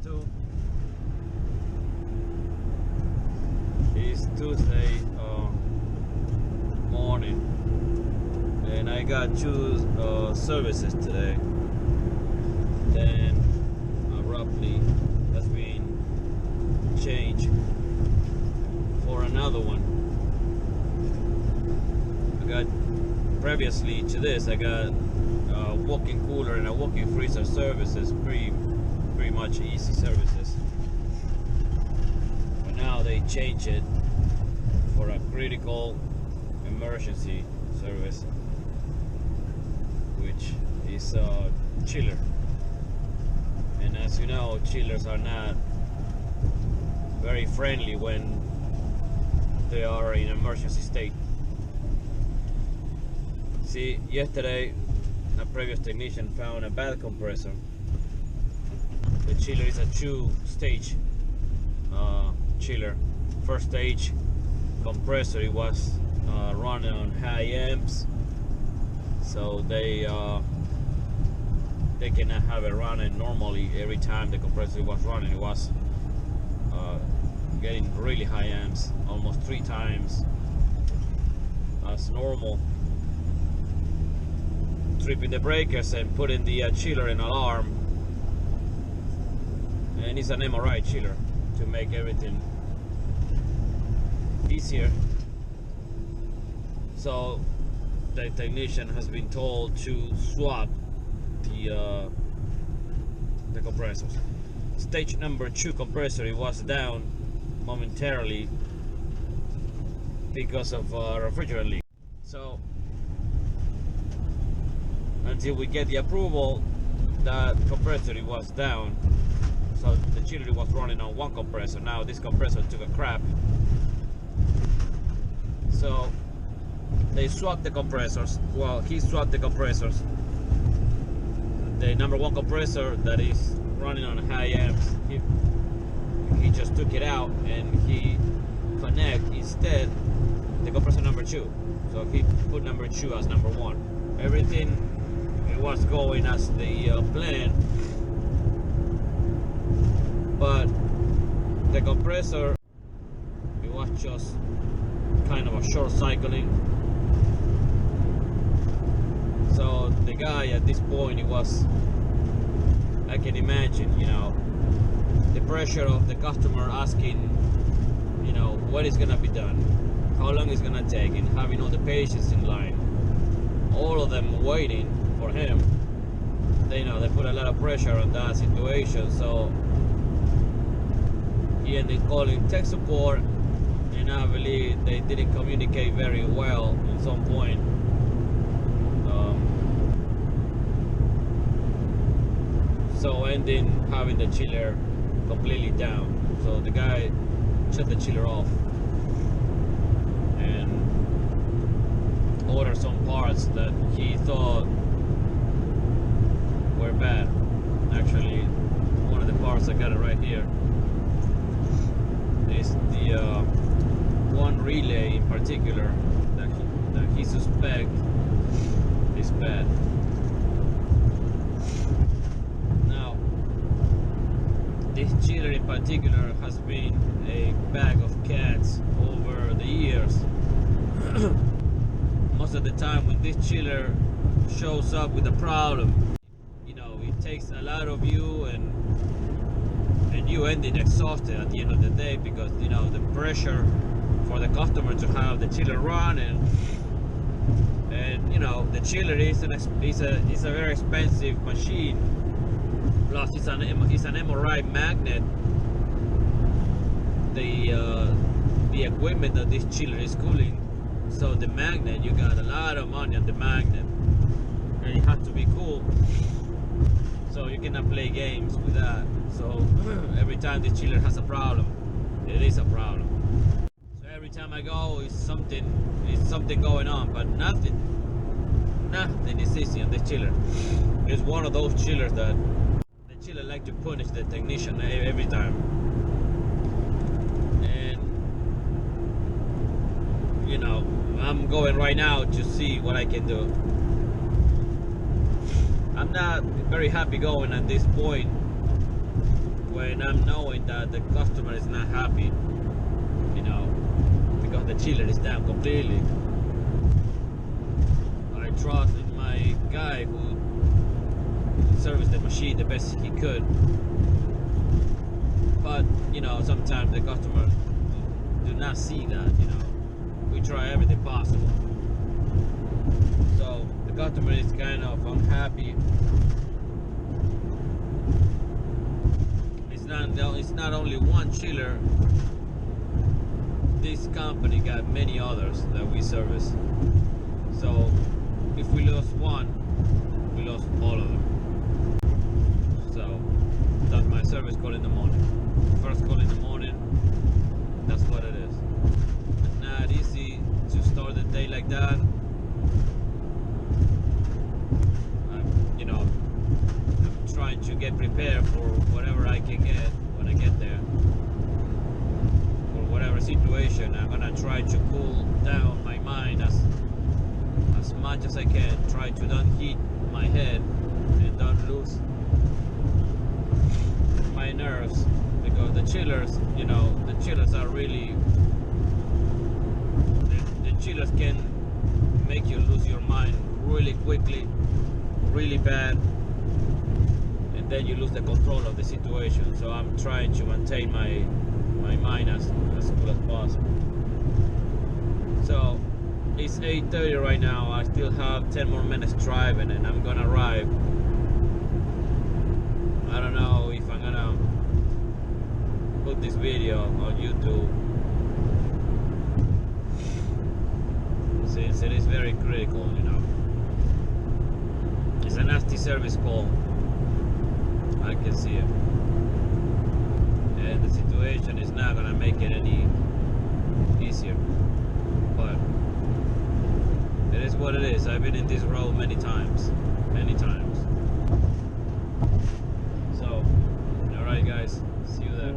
2022. It's Tuesday morning, and I got two services today. Then abruptly that's been changed for another one. I got previously to this, I got a walk-in cooler and a walk-in freezer services, pretty much easy services. But now they change it for a critical emergency service, which is a chiller. And as you know, chillers are not very friendly when they are in emergency state. See, yesterday a previous technician found a bad compressor. The chiller is a two-stage chiller. First stage compressor, it was running on high amps, so they cannot have it running normally. Every time the compressor was running, it was getting really high amps, almost 3 times as normal. Tripping the breakers and putting the chiller in alarm. And it's an MRI chiller to make everything easier. So the technician has been told to swap the compressors. Stage number 2 compressor, it was down momentarily because of a refrigerant leak. So until we get the approval, that compressor, it was down. So the chiller was running on one compressor. Now this compressor took a crap. So they swapped the compressors. Well, he swapped the compressors. The number 1 compressor that is running on high amps, he just took it out and he connect instead the compressor number 2. So he put number 2 as number 1. Everything, it was going as the plan, but the compressor, it was just kind of a short cycling. So the guy at this point, it was, I can imagine, you know, the pressure of the customer asking, you know, what is gonna be done, how long it's gonna take, and having all the patients in line, all of them waiting for him. They, you know, they put a lot of pressure on that situation. So he ended calling tech support, and I believe they didn't communicate very well at some point. So ending having the chiller completely down. So the guy shut the chiller off and ordered some parts that he thought were bad. Actually, one of the parts, I got it right here, is the one relay in particular that he suspects is bad. Now, this chiller in particular has been a bag of cats over the years. Most of the time when this chiller shows up with a problem, you know, it takes a lot of you, and you ended exhausted at the end of the day, because, you know, the pressure for the customer to have the chiller run, and you know, the chiller is a very expensive machine. Plus it's an MRI magnet. The equipment that this chiller is cooling, so the magnet, you got a lot of money on the magnet, and it has to be cool. So you cannot play games with that. So every time the chiller has a problem, it is a problem. So every time I go, it's something going on, but nothing is easy on this chiller. It's one of those chillers that the chiller like to punish the technician every time. And you know, I'm going right now to see what I can do. I'm not very happy going at this point when I'm knowing that the customer is not happy, you know, because the chiller is down completely. I trust in my guy who serviced the machine the best he could. But, you know, sometimes the customer do not see that, you know. We try everything possible. So the customer is kind of unhappy. It's not only one chiller. This company got many others that we service. So if we lost one, we lost all of them. So that's my service call in the morning. First call in the morning, that's what it is. It's not easy to start the day like that. You know, I'm trying to get prepared for whatever I can get when I get there. For whatever situation, I'm gonna try to cool down my mind as much as I can. Try to don't hit my head and don't lose my nerves, because the chillers, you know, the chillers are really, the chillers can make you lose your mind really quickly, really bad, and then you lose the control of the situation. So I'm trying to maintain my mind as cool as possible. So it's 8:30 right now. I still have 10 more minutes driving and I'm gonna arrive. I don't know if I'm gonna put this video on YouTube, since it is very critical, you know. It's a nasty service call. I can see it. And the situation is not gonna make it any easier. But it is what it is. I've been in this road many times. Many times. So, alright guys, see you there.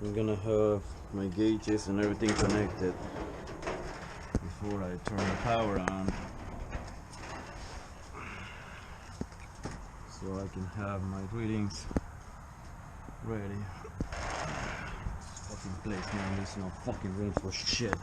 I'm gonna have my gauges and everything connected before I turn the power on, so I can have my readings ready. This fucking place, man, there's no fucking room for shit.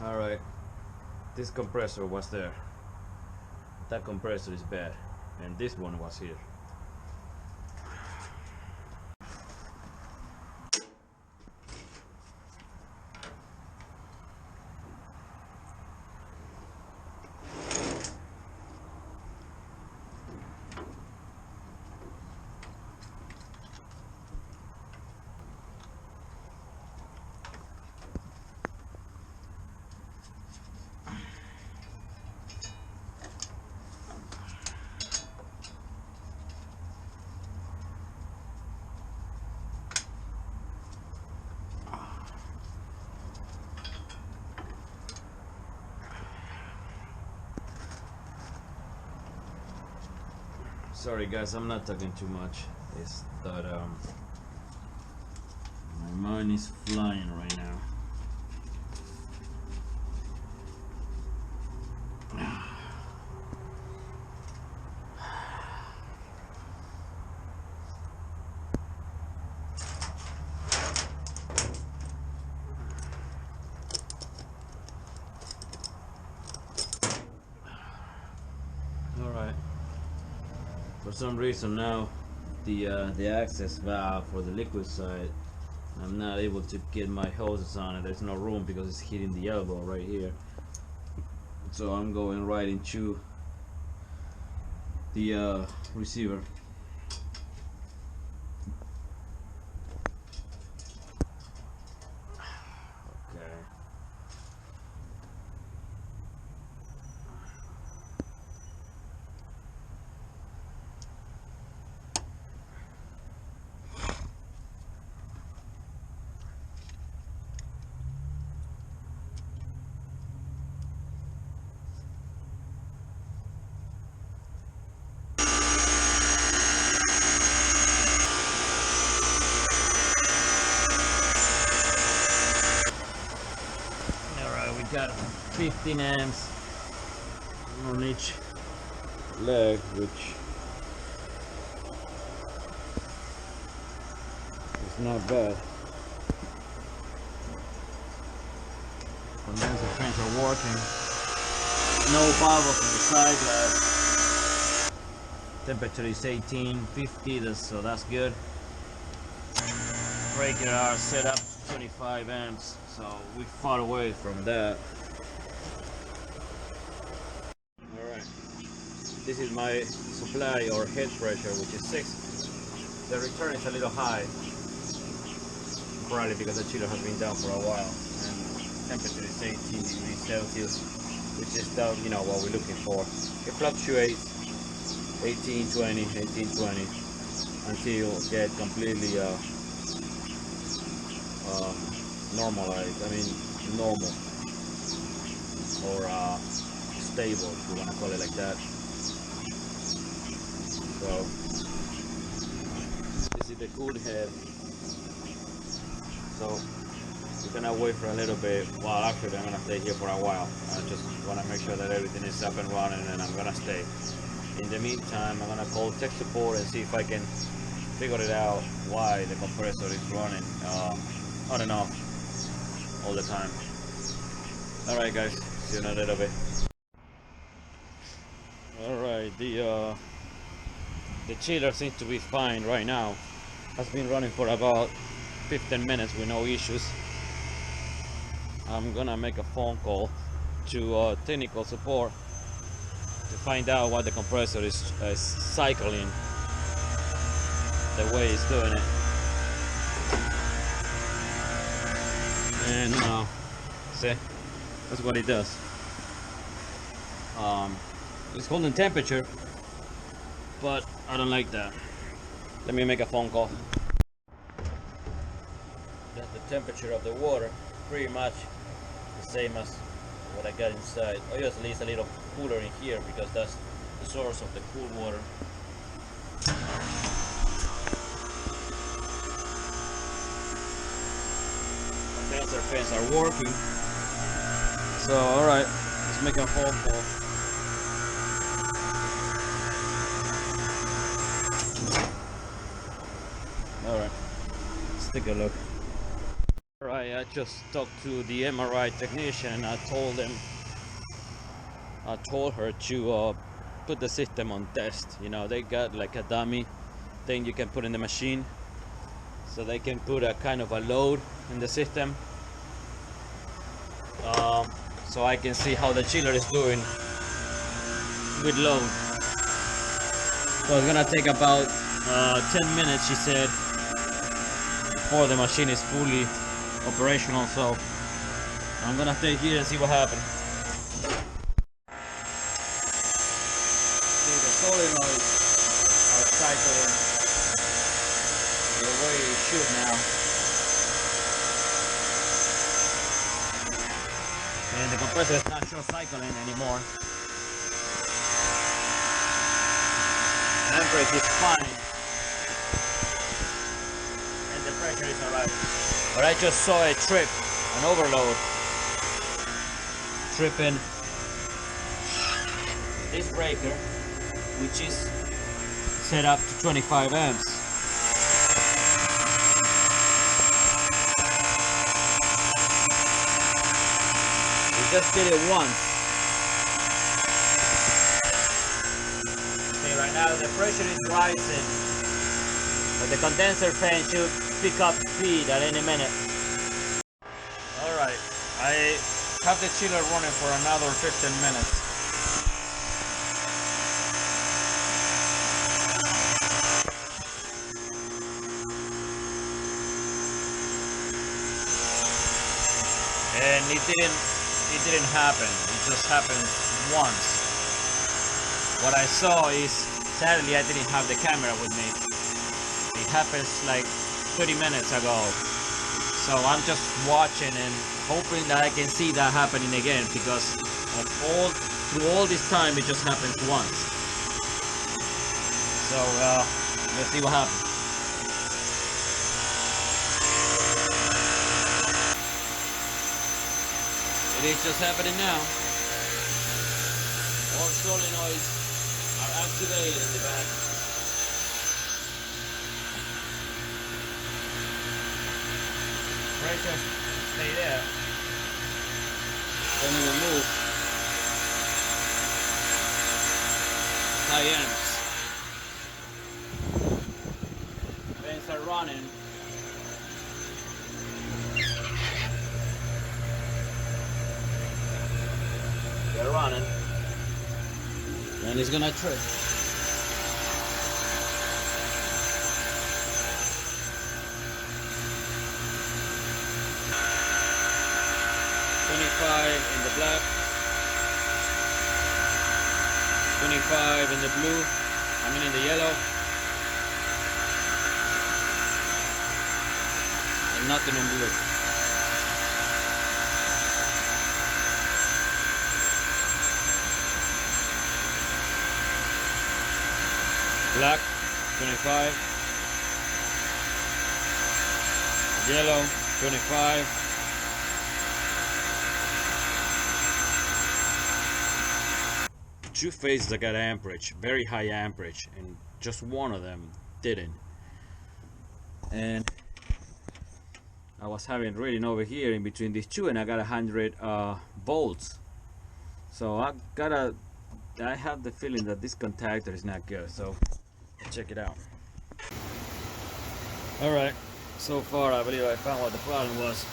Alright, this compressor was there. That compressor is bad, and this one was here. Sorry guys, I'm not talking too much. It's that my mind is flying right now. Alright. For some reason now the access valve for the liquid side, I'm not able to get my hoses on it. There's no room because it's hitting the elbow right here. So I'm going right into the receiver. Okay. Got 15 amps on each leg, which is not bad. Condenser fans are working. No bubbles on the side glass. Temperature is 1850, so that's good. Breaker are set up 25 amps, so we're far away from that. Alright, this is my supply or head pressure, which is 6. The return is a little high, probably because the chiller has been down for a while, and temperature is 18 degrees Celsius, which is the, you know, what we're looking for. It fluctuates 18, 20, 18, 20 until it gets completely normalized, normal, or stable, if you want to call it like that. So this is the cool head. So we're gonna wait for a little bit. Well, actually I'm gonna stay here for a while. I just want to make sure that everything is up and running, and I'm gonna stay. In the meantime, I'm gonna call tech support and see if I can figure it out why the compressor is running I don't know, all the time. Alright guys, see you in a little bit. Alright, the chiller seems to be fine right now. Has been running for about 15 minutes with no issues. I'm gonna make a phone call to technical support to find out why the compressor is cycling the way it's doing it. And see, that's what it does. It's holding temperature, but I don't like that. Let me make a phone call. That's the temperature of the water, pretty much the same as what I got inside. Obviously it's a little cooler in here because that's the source of the cool water. Condenser fans are working. So alright, let's make a phone call. Alright, let's take a look. Alright, I just talked to the MRI technician and I told her to put the system on test. You know, they got like a dummy thing you can put in the machine, so they can put a kind of a load in the system, so I can see how the chiller is doing with load. So it's gonna take about 10 minutes, she said, before the machine is fully operational. So I'm gonna stay here and see what happens. See, the solenoids are cycling the way it should now, and the compressor is not short cycling anymore. amperage is fine and the pressure is alright. But I just saw a trip, an overload, tripping this breaker, which is set up to 25 amps. We just did it once. Okay, right now the pressure is rising, but the condenser fan should pick up speed at any minute. Alright, I have the chiller running for another 15 minutes. And it didn't happen. It just happened once. What I saw is, sadly I didn't have the camera with me. It happens like 30 minutes ago. So I'm just watching and hoping that I can see that happening again, because through all this time it just happens once. So let's see what happens. It is just happening now. All solenoids are activated in the back. Pressure stay there. Then we will move. High amps. Fans are running. They're running. And it's gonna trip. In the black, 25 in the blue, in the yellow, and nothing in blue. Black, 25, yellow, 25, two phases that got amperage, very high amperage, and just one of them didn't. And I was having reading over here in between these two, and I got 100 volts. So I have the feeling that this contactor is not good. So let's check it out. All right, so far I believe I found what the problem was.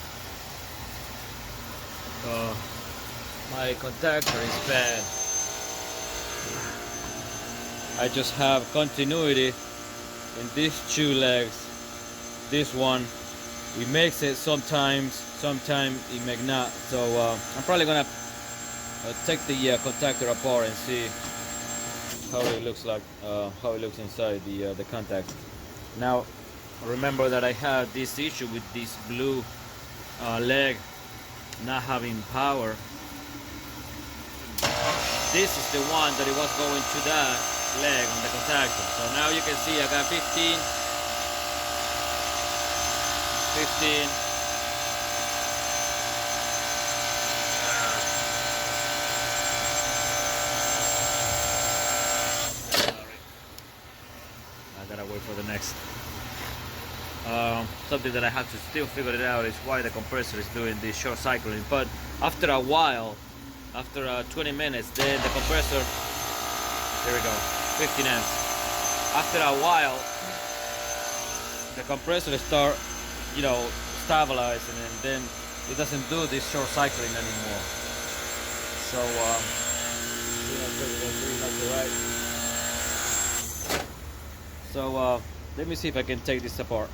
My contactor is bad. I just have continuity in these two legs. This one, it makes it sometimes it may not. So I'm probably gonna take the contactor apart and see how it looks like, how it looks inside the contact. Now remember that I had this issue with this blue leg not having power. This is the one that it was going to that leg on the contactor. So now you can see I got 15. I gotta wait for the next. Something that I have to still figure it out is why the compressor is doing this short cycling. But after a while, after 20 minutes, then the compressor, there we go, 15 amps. After a while, the compressor start, stabilizing, and then it doesn't do this short cycling anymore. So, So let me see if I can take this apart.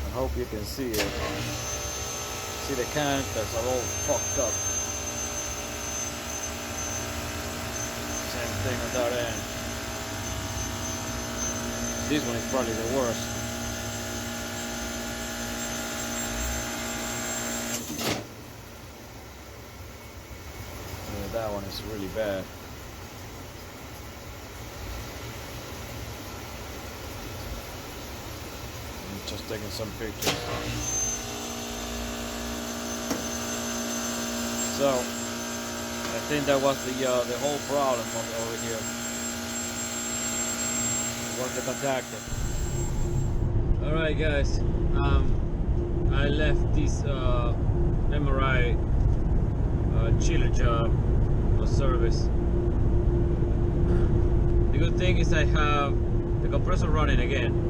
I hope you can see it. See the connectors are all fucked up. Same thing on that end. This one is probably the worst. Yeah, that one is really bad. just taking some pictures. So I think that was the whole problem over here. Was the contactor. All right, guys. I left this MRI chiller job or service. The good thing is I have the compressor running again.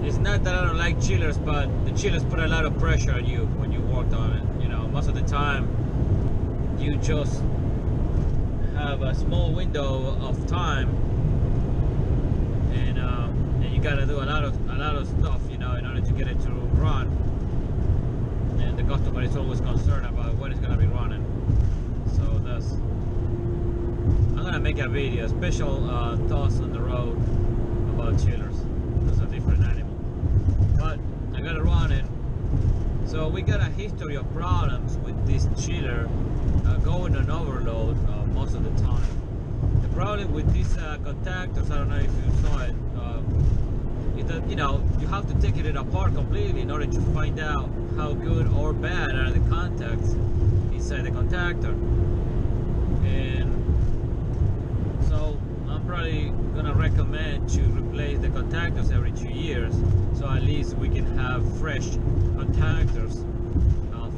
It's not that I don't like chillers, but the chillers put a lot of pressure on you when you worked on it. You know, most of the time you just have a small window of time, and you gotta do a lot of stuff, you know, in order to get it to run. And the customer is always concerned about when it's gonna be running. So I'm gonna make a video, a special thoughts on the road about chillers. That's a different animal, but I gotta run it. So we got a history of problems with this chiller going on overload most of the time. The problem with these contactors, I don't know if you saw it, is that, you know, you have to take it apart completely in order to find out how good or bad are the contacts inside the contactor. And so I'm probably gonna recommend to replace the contactors every 2 years, so at least we can have fresh contactors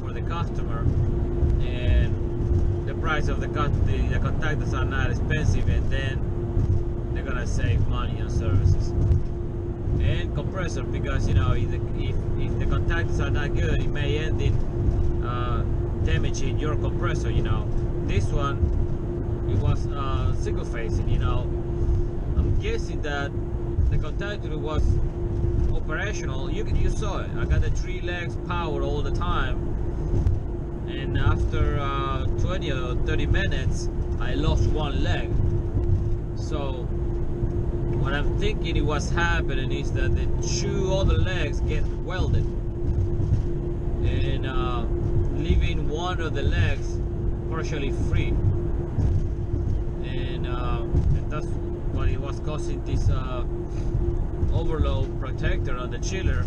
for the customer, and the price of the contactors are not expensive, and then they're gonna save money on services. And compressor, because, you know, if the contactors are not good, it may end in damaging your compressor. You know, this one, it was single phasing. You know, I'm guessing that the contactor was operational. You saw it. I got the 3 legs powered all the time, and after 20 or 30 minutes I lost 1 leg. So what I'm thinking it was happening is that the 2 other legs get welded, and leaving one of the legs partially free, and that's what it was causing this overload protector on the chiller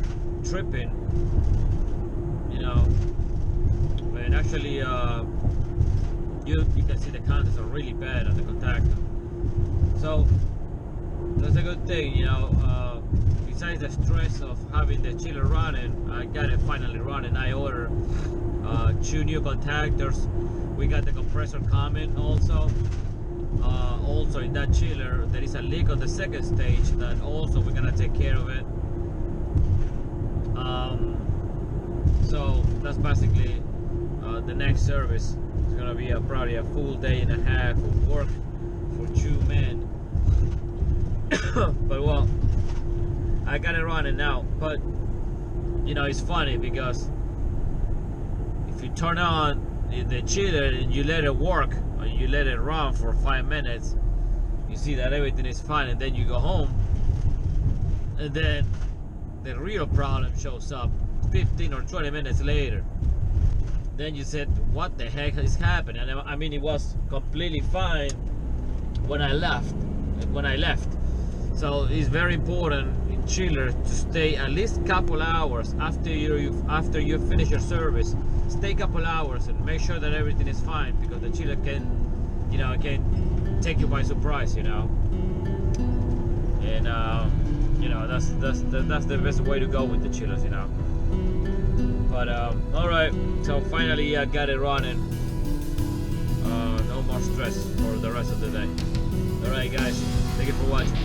tripping, you know. And actually you can see the contacts are really bad on the contactor. So that's a good thing, you know. Besides the stress of having the chiller running, I got it finally running. I ordered 2 new contactors. We got the compressor coming also. Also in that chiller there is a leak on the second stage that also we're gonna take care of it. So that's basically the next service. It's gonna be probably a full day and a half of work for 2 men. But well, I got it running now. But you know, it's funny because if you turn on the chiller and you let it work, or you let it run for 5 minutes, you see that everything is fine, and then you go home, and then the real problem shows up 15 or 20 minutes later. Then you said, what the heck is happening? And I mean, it was completely fine when I left. So it's very important in chillers to stay at least a couple hours after you finish your service. Stay a couple hours and make sure that everything is fine, because the chiller can, you know, it can take you by surprise, you know. And you know, that's the best way to go with the chillers, you know. But all right, so finally I got it running. No more stress for the rest of the day. All right, guys, thank you for watching.